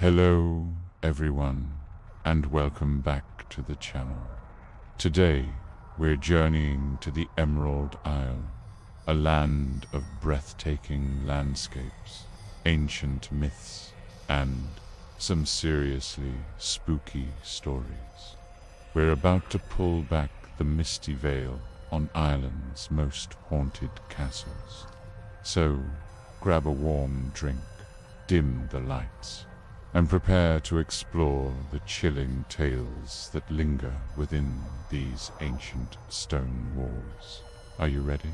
Hello everyone, and welcome back to the channel. Today we're journeying to the Emerald Isle, a land of breathtaking landscapes, ancient myths, and some seriously spooky stories. We're about to pull back the misty veil on Ireland's most haunted castles. So grab a warm drink, dim the lights, and prepare to explore the chilling tales that linger within these ancient stone walls. Are you ready?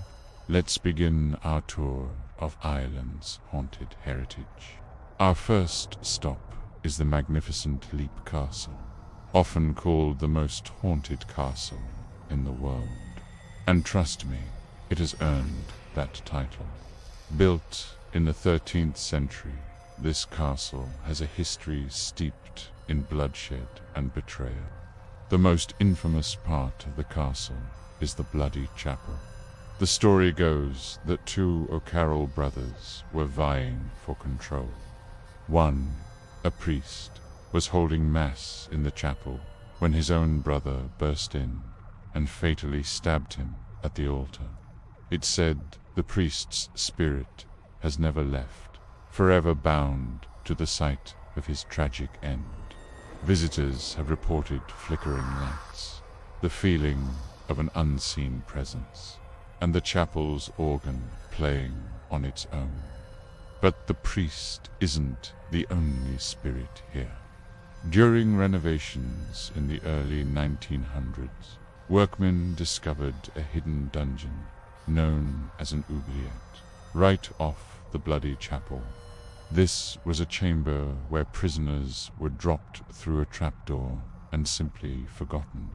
Let's begin our tour of Ireland's haunted heritage. Our first stop is the magnificent Leap Castle, often called the most haunted castle in the world. And trust me, it has earned that title. Built in the 13th century, this castle has a history steeped in bloodshed and betrayal. The most infamous part of the castle is the Bloody Chapel. The story goes that two O'Carroll brothers were vying for control. One, a priest, was holding mass in the chapel when his own brother burst in and fatally stabbed him at the altar. It's said the priest's spirit has never left, forever bound to the site of his tragic end. Visitors have reported flickering lights, the feeling of an unseen presence, and the chapel's organ playing on its own. But the priest isn't the only spirit here. During renovations in the early 1900s, workmen discovered a hidden dungeon known as an oubliette, right off the Bloody Chapel. This was a chamber where prisoners were dropped through a trapdoor and simply forgotten.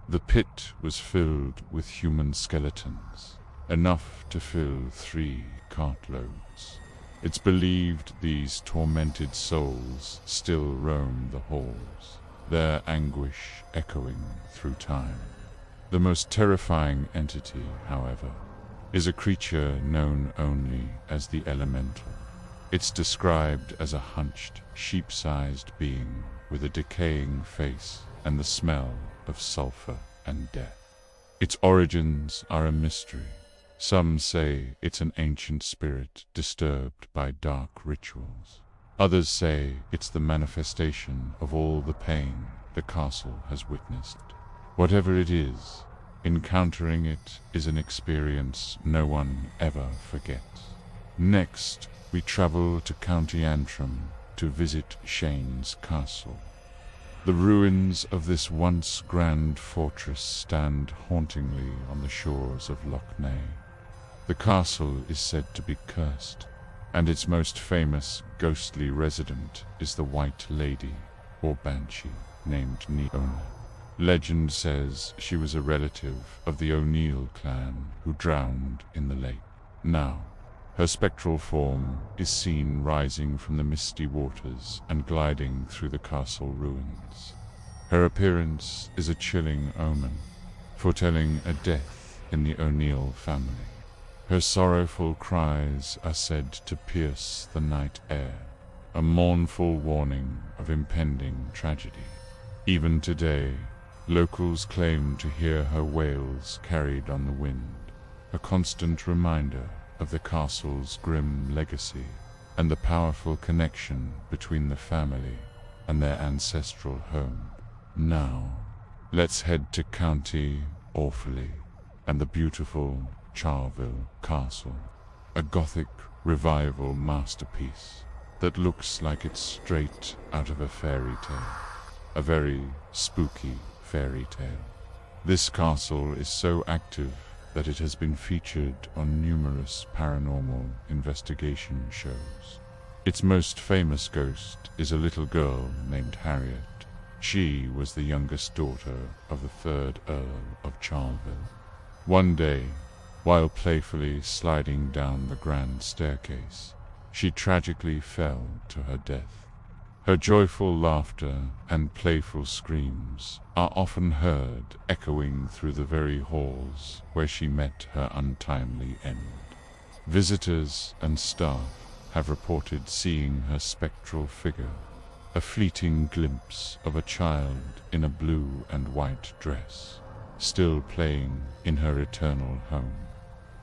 The pit was filled with human skeletons, enough to fill 3 cartloads. It's believed these tormented souls still roam the halls, their anguish echoing through time. The most terrifying entity, however, is a creature known only as the Elemental. It's described as a hunched, sheep-sized being with a decaying face and the smell of sulfur and death. Its origins are a mystery. Some say it's an ancient spirit disturbed by dark rituals. Others say it's the manifestation of all the pain the castle has witnessed. Whatever it is, encountering it is an experience no one ever forgets. Next, we travel to County Antrim to visit Shane's Castle. The ruins of this once grand fortress stand hauntingly on the shores of Loch Ness. The castle is said to be cursed, and its most famous ghostly resident is the White Lady, or Banshee, named Niona. Legend says she was a relative of the O'Neill clan who drowned in the lake. Now, her spectral form is seen rising from the misty waters and gliding through the castle ruins. Her appearance is a chilling omen, foretelling a death in the O'Neill family. Her sorrowful cries are said to pierce the night air, a mournful warning of impending tragedy. Even today, locals claim to hear her wails carried on the wind, a constant reminder of the castle's grim legacy and the powerful connection between the family and their ancestral home. Now, let's head to County Offaly and the beautiful Charleville Castle, a Gothic revival masterpiece that looks like it's straight out of a fairy tale, a very spooky fairy tale. This castle is so active that it has been featured on numerous paranormal investigation shows. Its most famous ghost is a little girl named Harriet. She was the youngest daughter of the 3rd Earl of Charleville. One day, while playfully sliding down the grand staircase, she tragically fell to her death. Her joyful laughter and playful screams are often heard echoing through the very halls where she met her untimely end. Visitors and staff have reported seeing her spectral figure a fleeting glimpse of a child in a blue and white dress, still playing in her eternal home.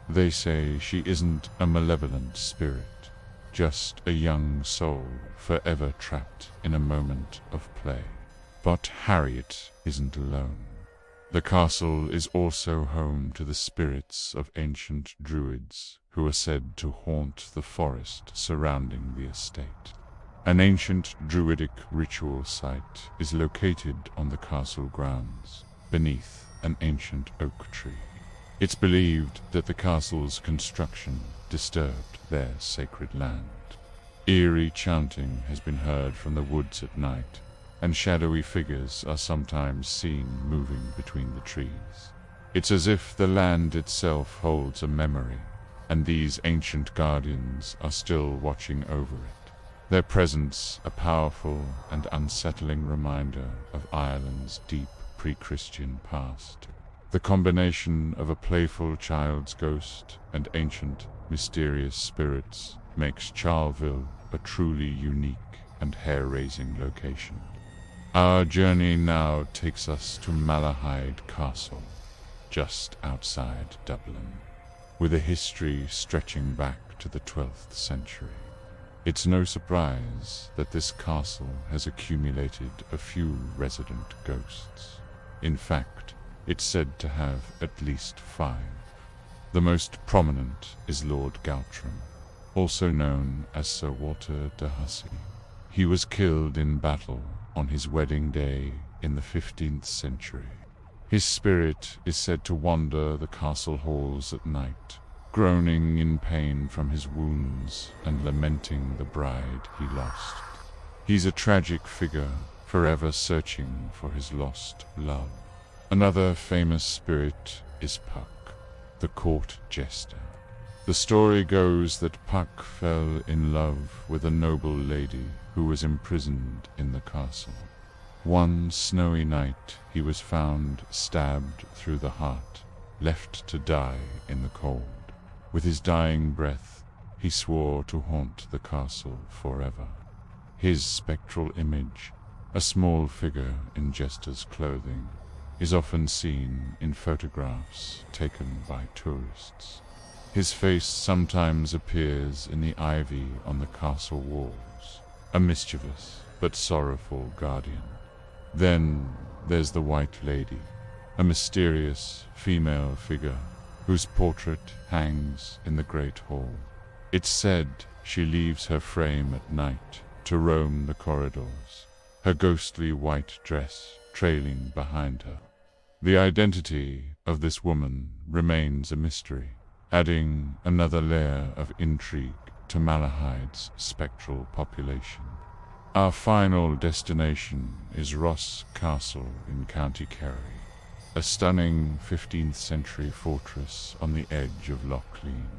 They say she isn't a malevolent spirit, just a young soul forever trapped in a moment of play. But Harriet isn't alone. The castle is also home to the spirits of ancient druids who are said to haunt the forest surrounding the estate. An ancient druidic ritual site is located on the castle grounds, beneath an ancient oak tree. It's believed that the castle's construction disturbed their sacred land. Eerie chanting has been heard from the woods at night, and shadowy figures are sometimes seen moving between the trees. It's as if the land itself holds a memory, and these ancient guardians are still watching over it. Their presence a powerful and unsettling reminder of Ireland's deep pre-Christian past. The combination of a playful child's ghost and ancient, mysterious spirits makes Charleville a truly unique and hair-raising location. Our journey now takes us to Malahide Castle, just outside Dublin, with a history stretching back to the 12th century. It's no surprise that this castle has accumulated a few resident ghosts. In fact, it's said to have at least 5. The most prominent is Lord Galtram, also known as Sir Walter de Hussey. He was killed in battle on his wedding day in the 15th century. His spirit is said to wander the castle halls at night, groaning in pain from his wounds and lamenting the bride he lost. He's a tragic figure, forever searching for his lost love. Another famous spirit is Puck, the court jester. The story goes that Puck fell in love with a noble lady who was imprisoned in the castle. One snowy night he was found stabbed through the heart, left to die in the cold. With his dying breath, he swore to haunt the castle forever. His spectral image, a small figure in jester's clothing, is often seen in photographs taken by tourists. His face sometimes appears in the ivy on the castle walls, a mischievous but sorrowful guardian. Then there's the White Lady, a mysterious female figure whose portrait hangs in the Great Hall. It's said she leaves her frame at night to roam the corridors, her ghostly white dress trailing behind her. The identity of this woman remains a mystery, adding another layer of intrigue to Malahide's spectral population. Our final destination is Ross Castle in County Kerry, a stunning 15th century fortress on the edge of Loch Lean.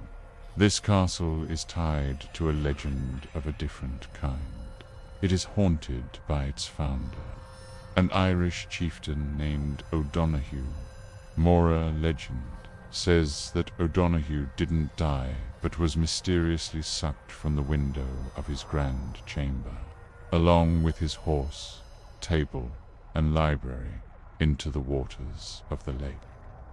This castle is tied to a legend of a different kind. It is haunted by its founder, an Irish chieftain named O'Donoghue. Mora legend says that O'Donoghue didn't die, but was mysteriously sucked from the window of his grand chamber, along with his horse, table, and library, into the waters of the lake.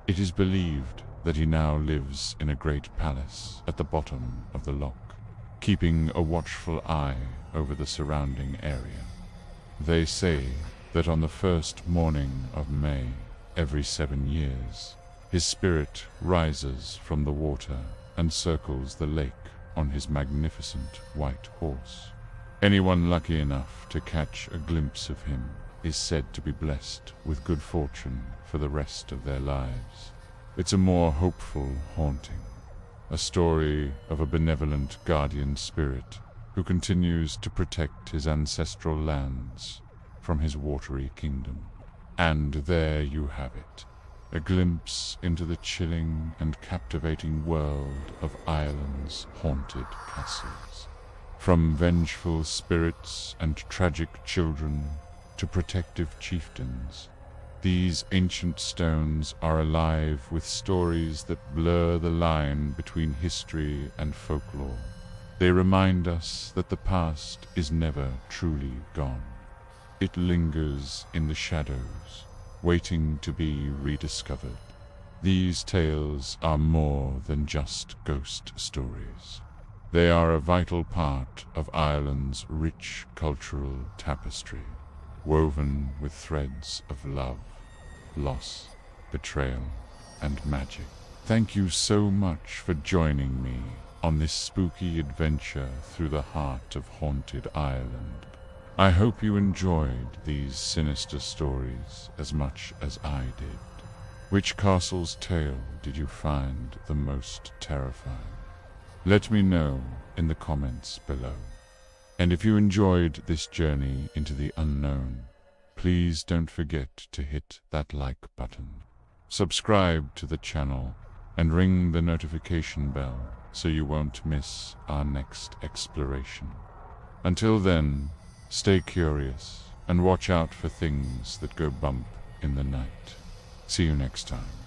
It is believed that he now lives in a great palace at the bottom of the loch, keeping a watchful eye over the surrounding area. They say that on the first morning of May, every 7 years, his spirit rises from the water and circles the lake on his magnificent white horse. Anyone lucky enough to catch a glimpse of him is said to be blessed with good fortune for the rest of their lives. It's a more hopeful haunting, a story of a benevolent guardian spirit who continues to protect his ancestral lands from his watery kingdom. And there you have it, a glimpse into the chilling and captivating world of Ireland's haunted castles. From vengeful spirits and tragic children to protective chieftains, these ancient stones are alive with stories that blur the line between history and folklore. They remind us that the past is never truly gone, it lingers in the shadows, waiting to be rediscovered. These tales are more than just ghost stories. They are a vital part of Ireland's rich cultural tapestry, woven with threads of love, loss, betrayal, and magic. Thank you so much for joining me on this spooky adventure through the heart of haunted Ireland. I hope you enjoyed these sinister stories as much as I did. Which castle's tale did you find the most terrifying? Let me know in the comments below. And if you enjoyed this journey into the unknown, please don't forget to hit that like button. Subscribe to the channel and ring the notification bell so you won't miss our next exploration. Until then, stay curious and watch out for things that go bump in the night. See you next time.